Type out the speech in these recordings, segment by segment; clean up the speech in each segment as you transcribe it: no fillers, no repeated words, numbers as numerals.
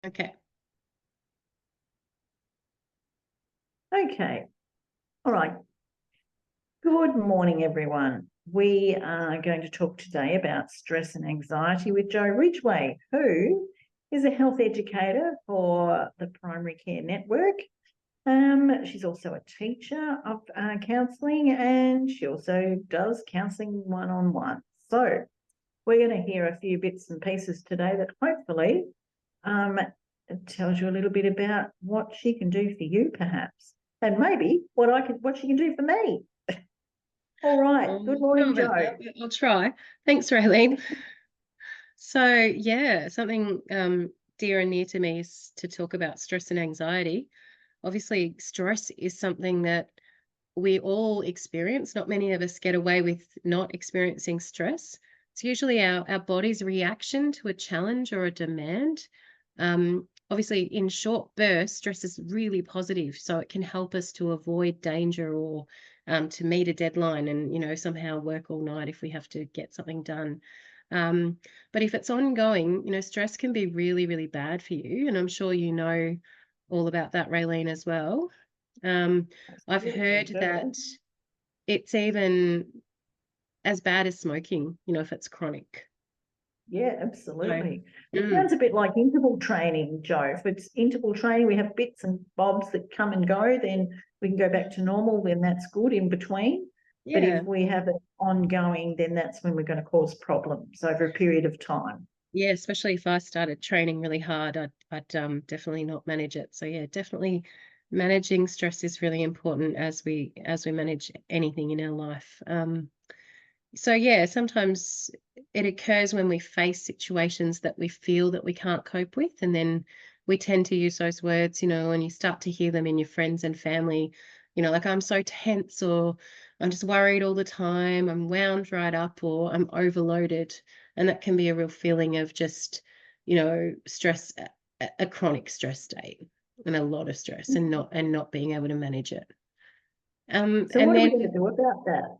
Okay. Okay. All right. Good morning, everyone. We are going to talk today about stress and anxiety with Jo Ridgway, who is a health educator for the Primary Care Network. She's also a teacher of counselling, and she also does counselling one-on-one. So we're going to hear a few bits and pieces today that hopefully tells you a little bit about what she can do for you, perhaps, and maybe what she can do for me. All right. Good morning, Jo. I'll try. Thanks, Raylene. So yeah, something dear and near to me is to talk about stress and anxiety. Obviously, stress is something that we all experience. Not many of us get away with not experiencing stress. It's usually our body's reaction to a challenge or a demand. Obviously, in short bursts, stress is really positive, so it can help us to avoid danger or to meet a deadline and, somehow work all night if we have to get something done. But if it's ongoing, stress can be really, really bad for you. And I'm sure you know all about that, Raylene, as well. I've heard that it's even as bad as smoking, if it's chronic. Yeah, absolutely. So, It sounds a bit like interval training, Jo. If it's interval training, we have bits and bobs that come and go, then we can go back to normal, then that's good in between. But yeah. if we have it ongoing, then that's when we're going to cause problems over a period of time. Yeah, especially if I started training really hard, I'd definitely not manage it. So yeah, definitely managing stress is really important as we manage anything in our life. So yeah, sometimes it occurs when we face situations that we feel that we can't cope with, and then we tend to use those words, and you start to hear them in your friends and family, like I'm so tense, or I'm just worried all the time, I'm wound right up, or I'm overloaded. And that can be a real feeling of just, stress, a chronic stress state and a lot of stress and not being able to manage it. So And what are we then, going to do about that?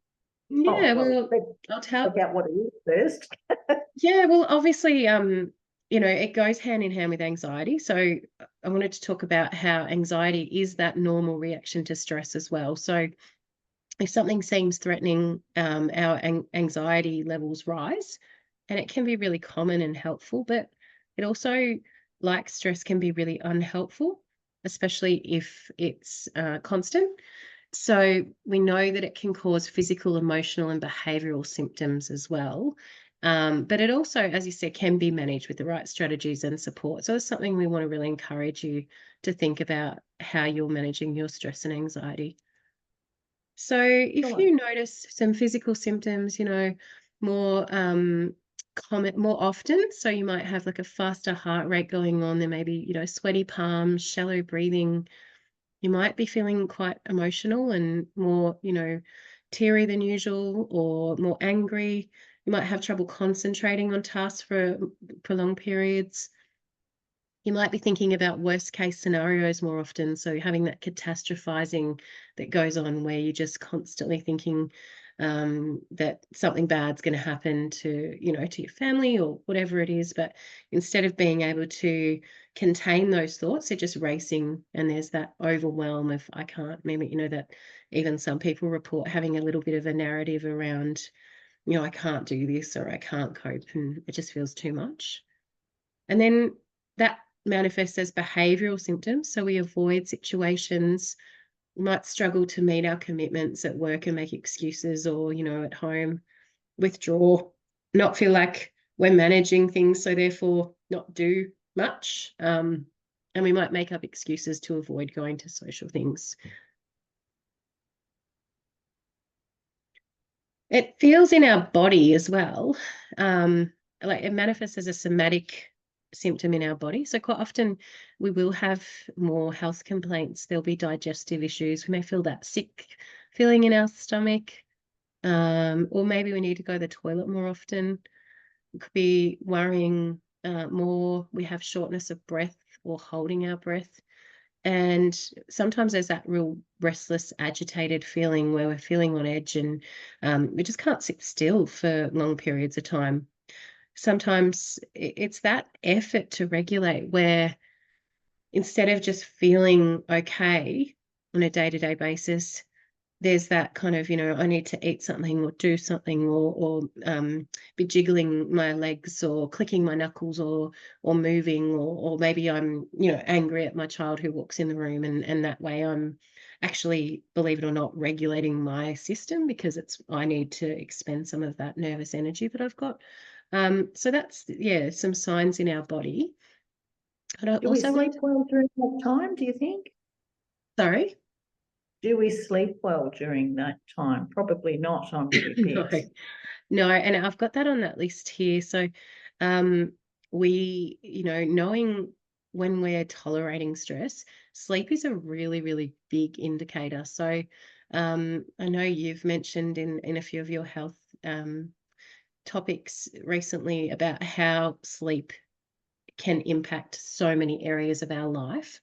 Oh, yeah, well, well, let's I'll tell. work out what it is first. Yeah, well, obviously, it goes hand in hand with anxiety. So I wanted to talk about how anxiety is that normal reaction to stress as well. So if something seems threatening, our anxiety levels rise, and it can be really common and helpful, but it also, like stress, can be really unhelpful, especially if it's constant. So we know that it can cause physical, emotional, and behavioral symptoms as well. But it also, as you said, can be managed with the right strategies and support. So it's something we want to really encourage you to think about how you're managing your stress and anxiety. So if you notice some physical symptoms, more more often, so you might have like a faster heart rate going on, there may be, sweaty palms, shallow breathing, you might be feeling quite emotional and more, teary than usual or more angry. You might have trouble concentrating on tasks for prolonged periods. You might be thinking about worst case scenarios more often. So having that catastrophizing that goes on where you're just constantly thinking that something bad's going to happen to, to your family or whatever it is. But instead of being able to contain those thoughts, they're just racing. And there's that overwhelm of, I can't, maybe, that even some people report having a little bit of a narrative around, I can't do this or I can't cope and it just feels too much. And then that manifests as behavioural symptoms. So we avoid situations, might struggle to meet our commitments at work and make excuses, or, at home, withdraw, not feel like we're managing things, so therefore not do much. And we might make up excuses to avoid going to social things. It feels in our body as well. Like it manifests as a somatic symptom in our body. So quite often we will have more health complaints. There'll be digestive issues. We may feel that sick feeling in our stomach, or maybe we need to go to the toilet more often. We could be worrying more. We have shortness of breath or holding our breath. And sometimes there's that real restless, agitated feeling where we're feeling on edge and we just can't sit still for long periods of time. Sometimes it's that effort to regulate where instead of just feeling okay on a day-to-day basis, there's that kind of, I need to eat something or do something, or be jiggling my legs or clicking my knuckles, or moving, or maybe I'm, angry at my child who walks in the room, and that way I'm actually, believe it or not, regulating my system, because I need to expend some of that nervous energy that I've got. So that's, yeah, some signs in our body. And I Do we also sleep want well during that time, do you think? sorry. Do we sleep well during that time? Probably not, I would have No. guessed. No, and I've got that on that list here. So, um, we, knowing when we're tolerating stress, sleep is a really, really big indicator. So, I know you've mentioned in a few of your health topics recently about how sleep can impact so many areas of our life.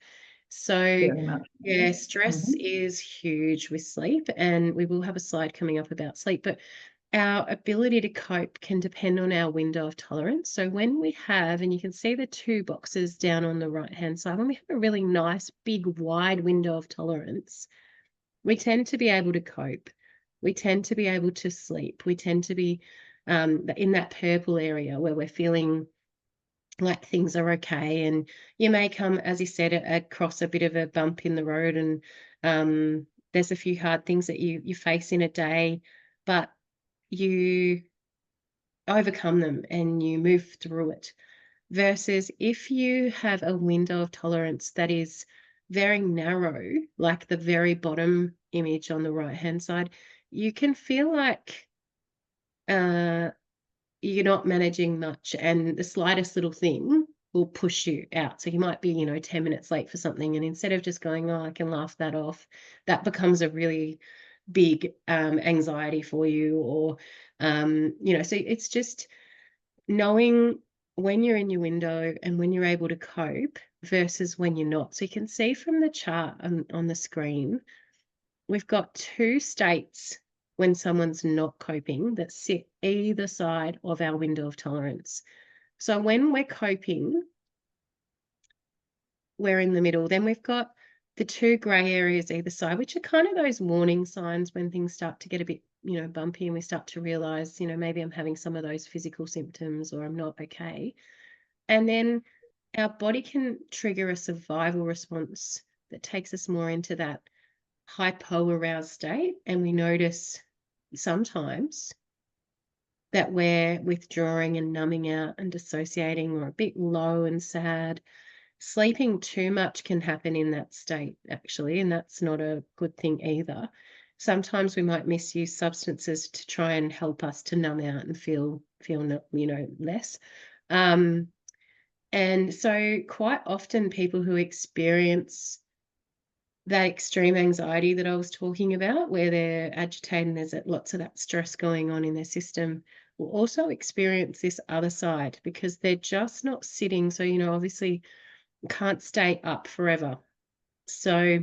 So, Very much. yeah, stress Mhm. is huge with sleep, and we will have a slide coming up about sleep. But our ability to cope can depend on our window of tolerance. So when we have, and you can see the two boxes down on the right-hand side, when we have a really nice, big, wide window of tolerance, we tend to be able to cope. We tend to be able to sleep. We tend to be in that purple area where we're feeling like things are okay. And you may come, as you said, across a bit of a bump in the road, and there's a few hard things that you face in a day, but you overcome them and you move through it. Versus if you have a window of tolerance that is very narrow, like the very bottom image on the right hand side, you can feel like uh, you're not managing much, and the slightest little thing will push you out. So you might be, 10 minutes late for something, and instead of just going, oh, I can laugh that off, that becomes a really big anxiety for you. Or so it's just knowing when you're in your window and when you're able to cope versus when you're not. So you can see from the chart on the screen, we've got two states when someone's not coping that sit either side of our window of tolerance. So when we're coping, we're in the middle. Then we've got the two grey areas either side, which are kind of those warning signs when things start to get a bit, bumpy, and we start to realize, maybe I'm having some of those physical symptoms, or I'm not okay. And then our body can trigger a survival response that takes us more into that hypo-aroused state. And we notice sometimes that we're withdrawing and numbing out and dissociating, or a bit low and sad. Sleeping too much can happen in that state, actually, and that's not a good thing either. Sometimes we might misuse substances to try and help us to numb out and feel less. And so quite often people who experience that extreme anxiety that I was talking about, where they're agitated and there's lots of that stress going on in their system, will also experience this other side, because they're just not sitting. So, obviously can't stay up forever. So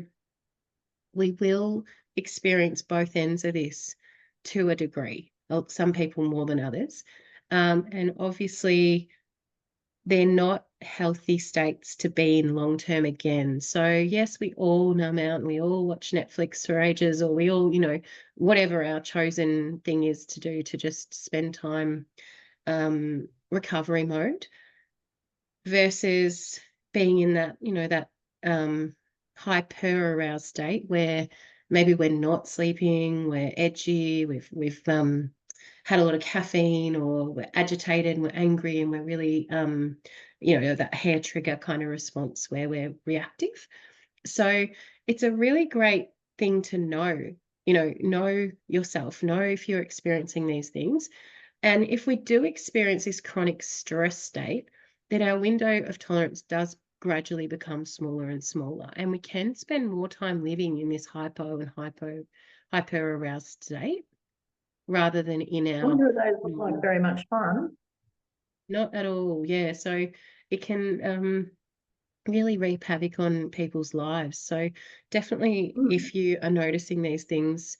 we will experience both ends of this to a degree. Some people more than others. And obviously they're not healthy states to be in long term again. So yes, we all numb out and we all watch Netflix for ages, or we all, whatever our chosen thing is to do to just spend time recovery mode, versus being in that, that hyper aroused state where maybe we're not sleeping, we're edgy, we've had a lot of caffeine, or we're agitated and we're angry and we're really that hair trigger kind of response where we're reactive. So it's a really great thing to know yourself, know if you're experiencing these things. And if we do experience this chronic stress state, then our window of tolerance does gradually become smaller and smaller, and we can spend more time living in this hyper aroused state rather than in our Neither of those look like normal. very much fun. Not at all, yeah. So it can really reap havoc on people's lives. So definitely, Mm. if you are noticing these things,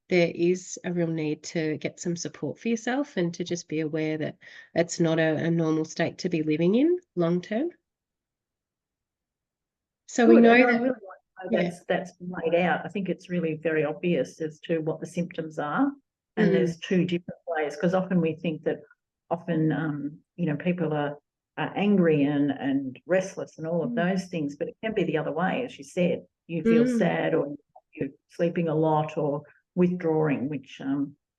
there is a real need to get some support for yourself, and to just be aware that it's not a normal state to be living in long term. So we Good, know and I that, really like to know yeah. that's laid out. I think it's really very obvious as to what the symptoms are, and Mm, there's two different ways, because often we think that people are angry and restless and all of mm, those things, but it can be the other way, as you said. You feel mm, sad, or you're sleeping a lot, or withdrawing, which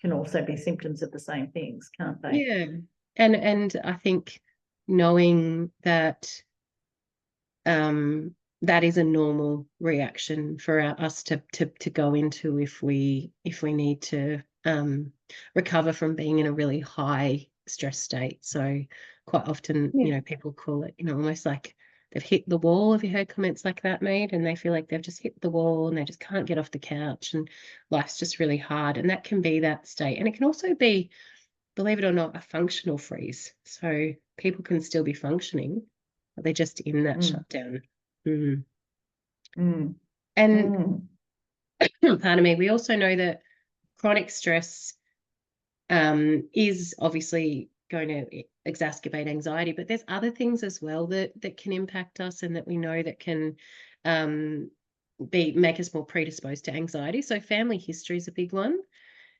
can also be symptoms of the same things, can't they? yeah. And I think knowing that that is a normal reaction for us to go into if we need to recover from being in a really high stress state. So quite often, Yeah. people call it, almost like they've hit the wall. Have you heard comments like that made? And they feel like they've just hit the wall and they just can't get off the couch and life's just really hard. And that can be that state. And it can also be, believe it or not, a functional freeze. So people can still be functioning, but they're just in that Mm, shutdown. Mm. mm, And mm. pardon me, we also know that chronic stress is obviously going to exacerbate anxiety, but there's other things as well that can impact us and that we know that can make us more predisposed to anxiety. So family history is a big one.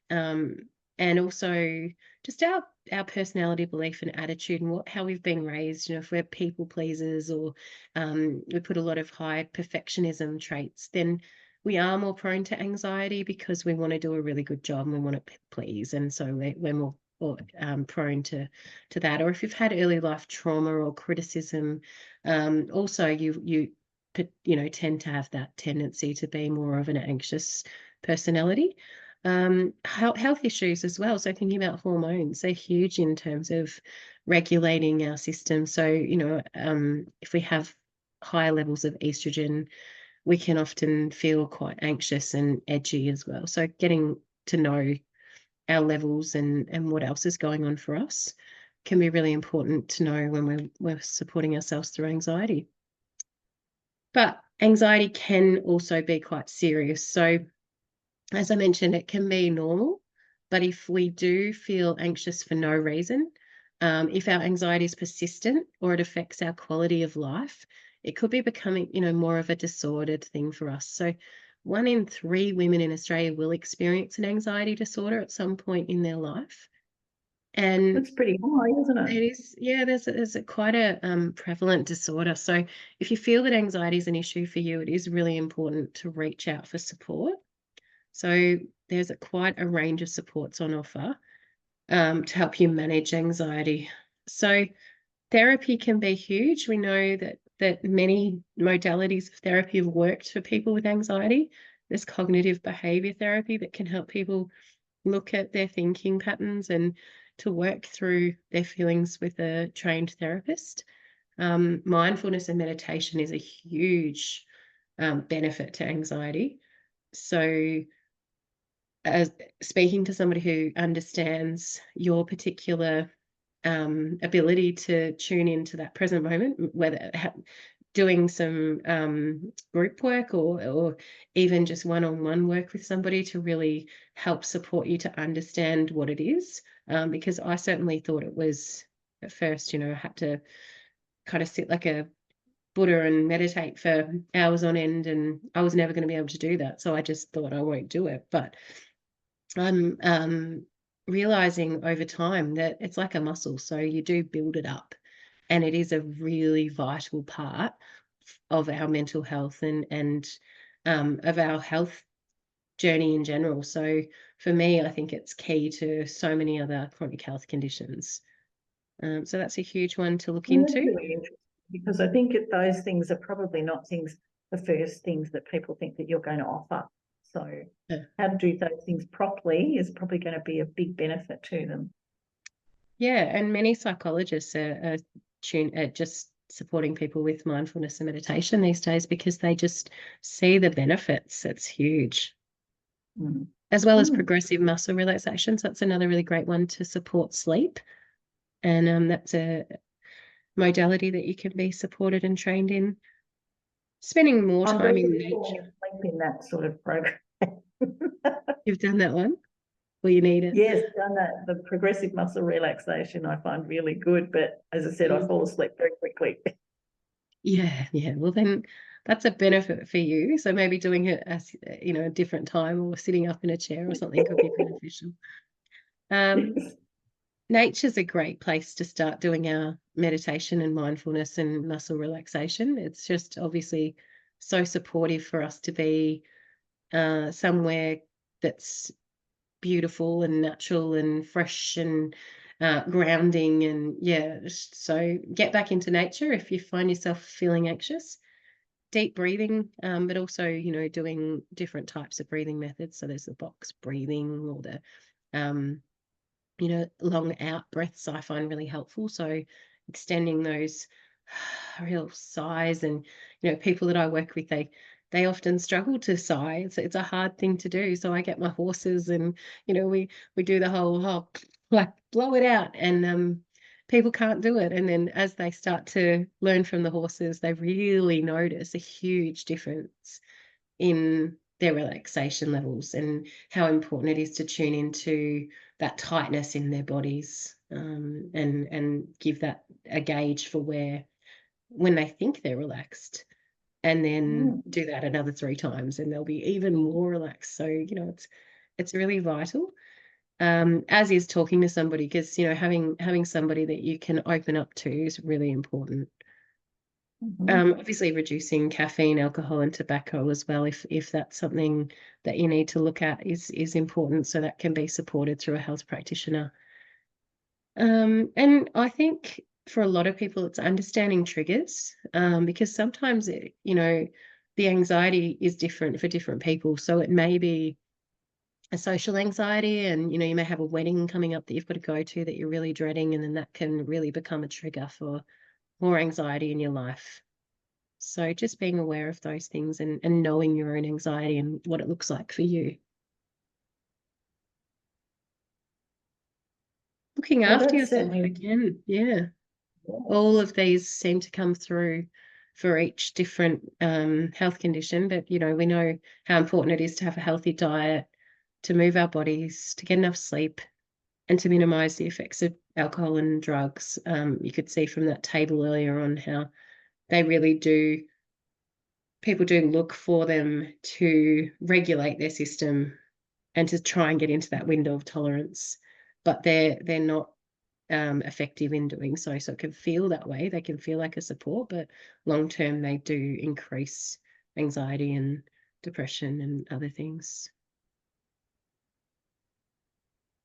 Um, and also just our personality, belief, and attitude, and how we've been raised. If we're people pleasers, or we put a lot of high perfectionism traits, then we are more prone to anxiety because we want to do a really good job and we want to please, and so we're more prone to that. Or if you've had early life trauma or criticism, also you tend to have that tendency to be more of an anxious personality. Health issues as well. So thinking about hormones, they're huge in terms of regulating our system. So, if we have higher levels of estrogen, we can often feel quite anxious and edgy as well. So getting to know our levels and what else is going on for us can be really important to know when we're supporting ourselves through anxiety. But anxiety can also be quite serious. So as I mentioned, it can be normal, but if we do feel anxious for no reason, if our anxiety is persistent or it affects our quality of life, it could be becoming, more of a disordered thing for us. So 1 in 3 women in Australia will experience an anxiety disorder at some point in their life. And That's pretty high, isn't it? it is, yeah, there's quite a prevalent disorder. So if you feel that anxiety is an issue for you, it is really important to reach out for support. So there's quite a range of supports on offer to help you manage anxiety. So therapy can be huge. We know that many modalities of therapy have worked for people with anxiety. There's cognitive behavior therapy that can help people look at their thinking patterns and to work through their feelings with a trained therapist. Mindfulness and meditation is a huge benefit to anxiety. So as speaking to somebody who understands your particular ability to tune into that present moment, whether doing some group work or even just one-on-one work with somebody to really help support you to understand what it is. Because I certainly thought it was at first, I had to kind of sit like a Buddha and meditate for hours on end, and I was never going to be able to do that. So I just thought I won't do it. But I'm realizing over time that it's like a muscle. So you do build it up, and it is a really vital part of our mental health and of our health journey in general. So for me, I think it's key to so many other chronic health conditions. So that's a huge one to look Well, that's into. really interesting, because I think those things are probably not the first things that people think that you're going to offer. So Yeah. how to do those things properly is probably going to be a big benefit to them. Yeah, and many psychologists are just supporting people with mindfulness and meditation these days because they just see the benefits. It's huge. Mm. As well as Mm. progressive muscle relaxation. So that's another really great one to support sleep. And that's a modality that you can be supported and trained in. Spending more I'm time very in good at nature. falling asleep in that sort of program. You've done that one? Well, you need it. Yes, done that. The progressive muscle relaxation I find really good, but as I said, I Mm. fall asleep very quickly. Yeah. Well, then that's a benefit for you. So maybe doing it as, you know, a different time or sitting up in a chair or something could be beneficial. Yes. Nature's a great place to start doing our meditation and mindfulness and muscle relaxation. It's just obviously so supportive for us to be somewhere that's beautiful and natural and fresh and grounding. And yeah, so get back into nature if you find yourself feeling anxious. Deep breathing, but also, you know, doing different types of breathing methods. So there's the box breathing or the you know, long out breaths I find really helpful. So extending those real sighs. And, you know, people that I work with, they often struggle to sigh. It's a hard thing to do. So I get my horses and, you know, we do the whole like blow it out. And people can't do it. And then as they start to learn from the horses, they really notice a huge difference in their relaxation levels and how important it is to tune into that tightness in their bodies, and give that a gauge for where when they think they're relaxed, and then do that another 3 times and they'll be even more relaxed. So, you know, it's really vital, as is talking to somebody, because, you know, having somebody that you can open up to is really important. Obviously reducing caffeine, alcohol, and tobacco as well, if that's something that you need to look at, is important. So that can be supported through a health practitioner. And I think for a lot of people, it's understanding triggers, because sometimes you know, the anxiety is different for different people. So it may be a social anxiety, and, you know, you may have a wedding coming up that you've got to go to that you're really dreading, and then that can really become a trigger for more anxiety in your life. So just being aware of those things, and knowing your own anxiety and what it looks like for you. Looking Well, after that's yourself certainly, again. Yeah. yeah. All of these seem to come through for each different health condition. But, you know, we know how important it is to have a healthy diet, to move our bodies, to get enough sleep, and to minimize the effects of alcohol and drugs. You could see from that table earlier on how they really do, people do look for them to regulate their system and to try and get into that window of tolerance, but they're not effective in doing so. So it can feel that way. They can feel like a support, but long term they do increase anxiety and depression and other things.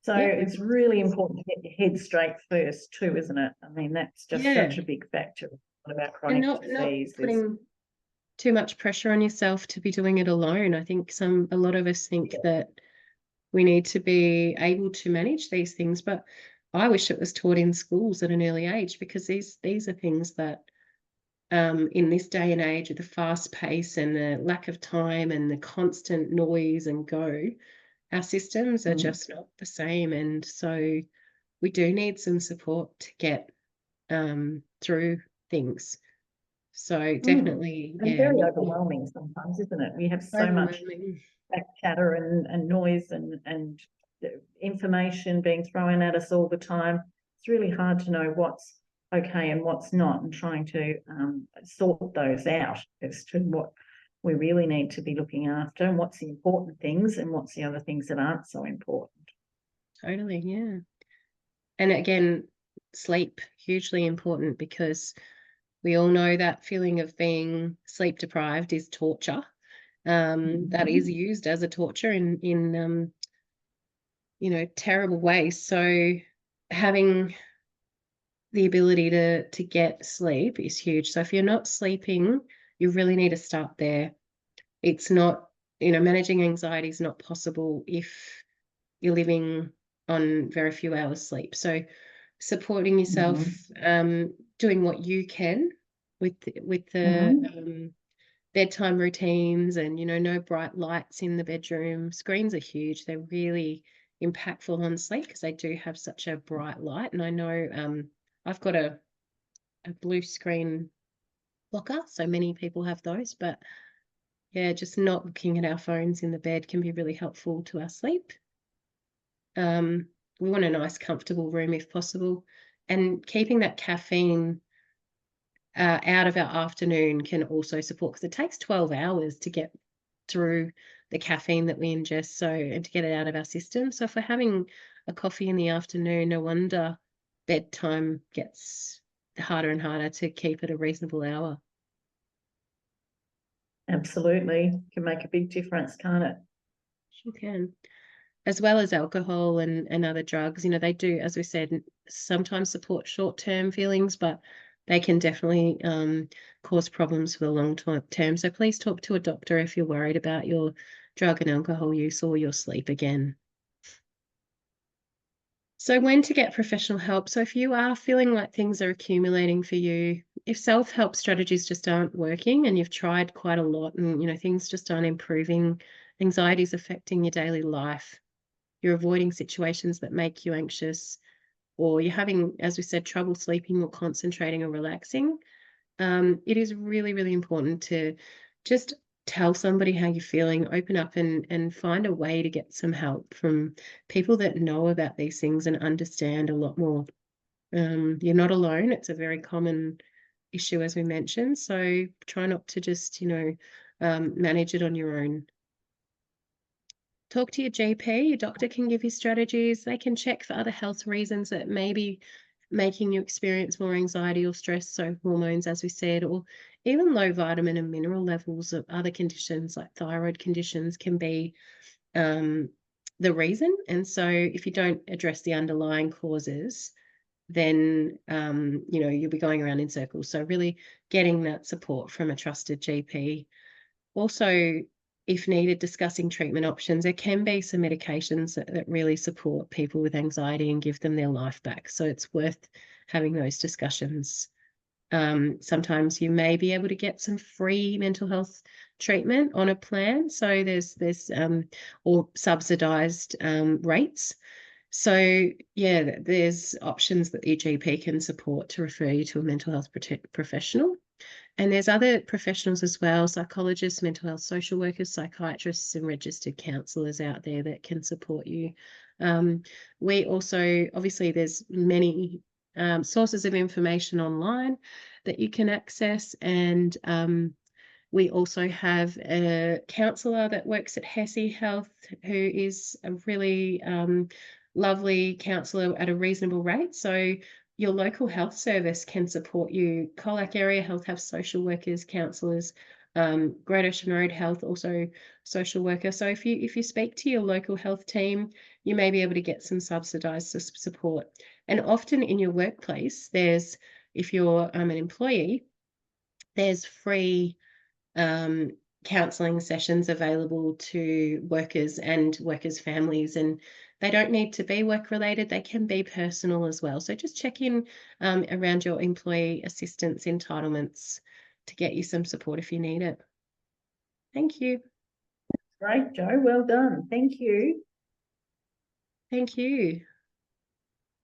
So Yeah. it's really important to get your head straight first too, isn't it? I mean, that's just Yeah. such a big factor. What about And chronic not disease? There's, putting too much pressure on yourself to be doing it alone. I think a lot of us think that we need to be able to manage these things, but I wish it was taught in schools at an early age, because these are things that, in this day and age with the fast pace and the lack of time and the constant noise and go, our systems are just not the same. And so we do need some support to get through things. So definitely, and yeah, very overwhelming sometimes, isn't it? We have so much overwhelming. back chatter and noise and information being thrown at us all the time. It's really hard to know what's okay and what's not, and trying to sort those out as to what we really need to be looking after, and what's the important things and what's the other things that aren't so important. Totally, yeah. And again, sleep, hugely important, because we all know that feeling of being sleep deprived is torture. That is used as a torture in you know, terrible ways. So having the ability to get sleep is huge. So if you're not sleeping, you really need to start there. It's not, you know, managing anxiety is not possible if you're living on very few hours sleep. So supporting yourself, doing what you can with the bedtime routines, and, you know, no bright lights in the bedroom. Screens are huge. They're really impactful on sleep because they do have such a bright light. And I know I've got a blue screen blocker, so many people have those, but yeah, just not looking at our phones in the bed can be really helpful to our sleep. We want a nice, comfortable room if possible, and keeping that caffeine out of our afternoon can also support, because it takes 12 hours to get through the caffeine that we ingest, so, and to get it out of our system. So if we're having a coffee in the afternoon, no wonder bedtime gets harder and harder to keep at a reasonable hour. Absolutely. Can make a big difference, can't it? Sure can. As well as alcohol and other drugs, you know, they do, as we said, sometimes support short-term feelings, but they can definitely cause problems for the long term. So please talk to a doctor if you're worried about your drug and alcohol use or your sleep again. So when to get professional help? So if you are feeling like things are accumulating for you, if self-help strategies just aren't working and you've tried quite a lot and, you know, things just aren't improving, anxiety is affecting your daily life, you're avoiding situations that make you anxious, or you're having, as we said, trouble sleeping or concentrating or relaxing, it is really, really important to just tell somebody how you're feeling, open up and find a way to get some help from people that know about these things and understand a lot more. You're not alone. It's a very common issue, as we mentioned. So try not to just, you know, manage it on your own. Talk to your GP. Your doctor can give you strategies. They can check for other health reasons that may be making you experience more anxiety or stress, so hormones, as we said, or even low vitamin and mineral levels of other conditions like thyroid conditions can be the reason. And so if you don't address the underlying causes, then you know, you'll be going around in circles. So really getting that support from a trusted GP. Also, if needed, discussing treatment options. There can be some medications that really support people with anxiety and give them their life back. So it's worth having those discussions. Sometimes you may be able to get some free mental health treatment on a plan. So there's or subsidized rates. So yeah, there's options that your GP can support to refer you to a mental health professional. And there's other professionals as well, psychologists, mental health social workers, psychiatrists, and registered counsellors out there that can support you. We also, obviously, there's many sources of information online that you can access. And we also have a counsellor that works at HESI Health, who is a really lovely counsellor at a reasonable rate. So your local health service can support you. Colac Area Health have social workers, counsellors. Great Ocean Road Health also social worker. So if you speak to your local health team, you may be able to get some subsidised support. And often in your workplace, there's, if you're an employee, there's free counselling sessions available to workers and workers' families, and they don't need to be work related, they can be personal as well. So just check in around your employee assistance entitlements to get you some support if you need it. Thank you. Great, Jo. Well done. Thank you. Thank you.